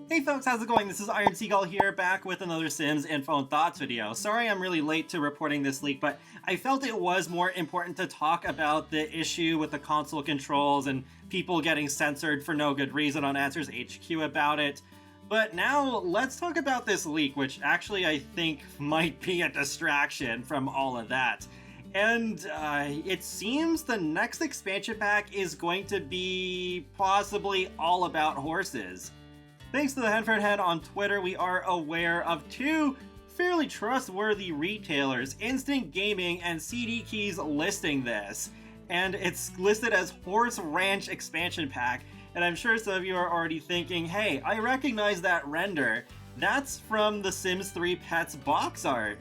Hey folks, how's it going? This is Iron Seagull here, back with another Sims Info and Thoughts video. Sorry I'm really late to reporting this leak, but I felt it was more important to talk about the issue with the console controls and people getting censored for no good reason on Answers HQ about it. But now, let's talk about this leak, which actually I think might be a distraction from all of that. And it seems the next expansion pack is going to be possibly all about horses. Thanks to the Henford Head on Twitter, we are aware of two fairly trustworthy retailers, Instant Gaming and CD Keys, listing this. And it's listed as Horse Ranch Expansion Pack, and I'm sure some of you are already thinking, hey, I recognize that render. That's from the Sims 3 Pets box art.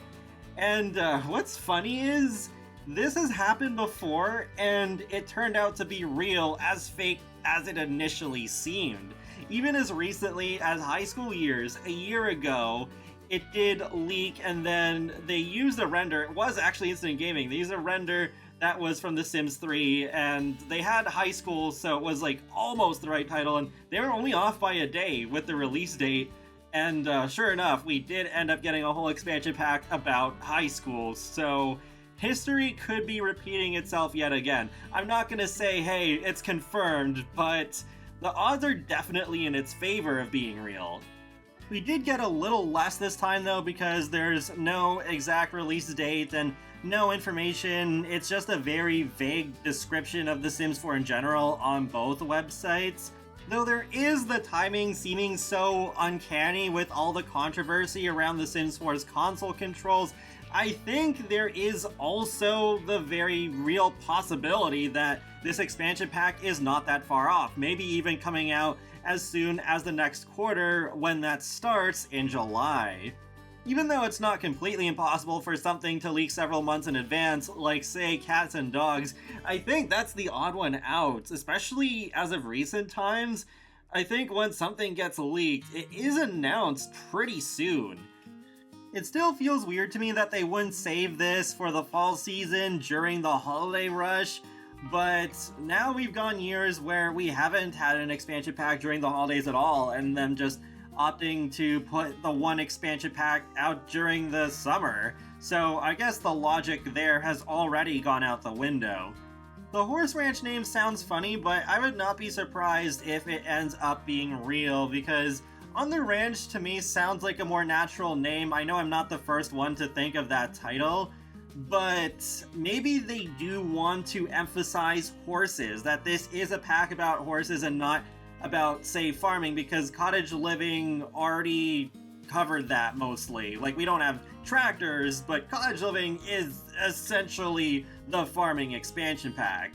And what's funny is, this has happened before, and it turned out to be real, as fake as it initially seemed. Even as recently as high school years, a year ago, it did leak, and then they used a render. It was actually Instant Gaming. They used a render that was from The Sims 3, and they had high school, so it was like almost the right title, and they were only off by a day with the release date. And sure enough, we did end up getting a whole expansion pack about high school, so history could be repeating itself yet again. I'm not gonna say, hey, it's confirmed, but the odds are definitely in its favor of being real. We did get a little less this time though, because there's no exact release date and no information. It's just a very vague description of The Sims 4 in general on both websites. Though there is the timing seeming so uncanny with all the controversy around The Sims 4's console controls, I think there is also the very real possibility that this expansion pack is not that far off, maybe even coming out as soon as the next quarter when that starts in July. Even though it's not completely impossible for something to leak several months in advance, like say cats and dogs, I think that's the odd one out, especially as of recent times. I think when something gets leaked, it is announced pretty soon. It still feels weird to me that they wouldn't save this for the fall season during the holiday rush, but now we've gone years where we haven't had an expansion pack during the holidays at all, and them just opting to put the one expansion pack out during the summer. So I guess the logic there has already gone out the window. The Horse Ranch name sounds funny, but I would not be surprised if it ends up being real, because On the Ranch to me sounds like a more natural name. I know I'm not the first one to think of that title, but maybe they do want to emphasize horses, that this is a pack about horses and not about, say, farming, because cottage living already covered that mostly. Like, we don't have tractors, but cottage living is essentially the farming expansion pack.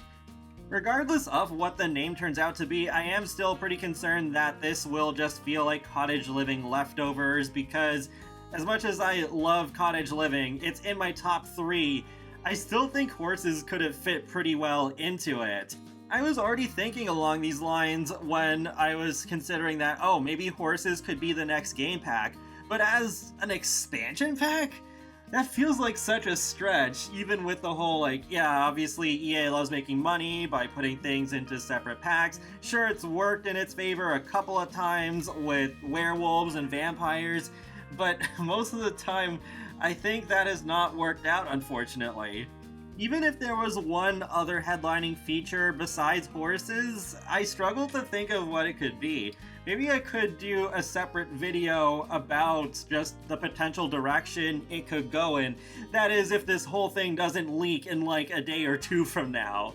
Regardless of what the name turns out to be, I am still pretty concerned that this will just feel like cottage living leftovers, because as much as I love cottage living, it's in my top 3, I still think horses could have fit pretty well into it. I was already thinking along these lines when I was considering that, oh, maybe horses could be the next game pack, but as an expansion pack? That feels like such a stretch, even with the whole, like, yeah, obviously EA loves making money by putting things into separate packs. Sure, it's worked in its favor a couple of times with werewolves and vampires, but most of the time, I think that has not worked out, unfortunately. Even if there was one other headlining feature besides horses, I struggle to think of what it could be. Maybe I could do a separate video about just the potential direction it could go in. That is, if this whole thing doesn't leak in like a day or 2 from now.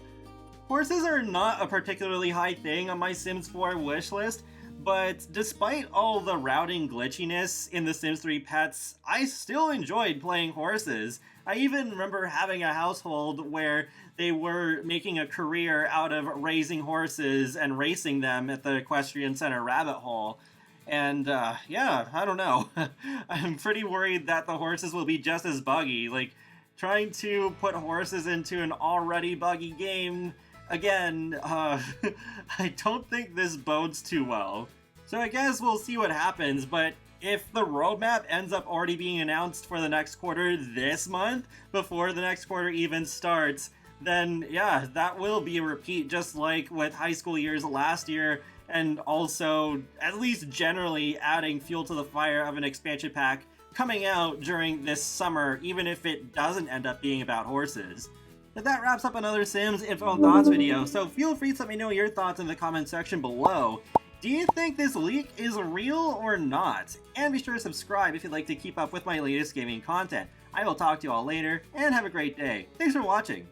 Horses are not a particularly high thing on my Sims 4 wishlist, but despite all the routing glitchiness in The Sims 3 Pets, I still enjoyed playing horses. I even remember having a household where they were making a career out of raising horses and racing them at the Equestrian Center Rabbit Hole. And yeah, I don't know. I'm pretty worried that the horses will be just as buggy. Like, trying to put horses into an already buggy game, again, I don't think this bodes too well. So I guess we'll see what happens, but if the roadmap ends up already being announced for the next quarter this month, before the next quarter even starts, then yeah, that will be a repeat, just like with high school years last year and also at least generally adding fuel to the fire of an expansion pack coming out during this summer, even if it doesn't end up being about horses. But that wraps up another Sims Info and Thoughts video, so feel free to let me know your thoughts in the comment section below. Do you think this leak is real or not? And be sure to subscribe if you'd like to keep up with my latest gaming content. I will talk to you all later, and have a great day. Thanks for watching!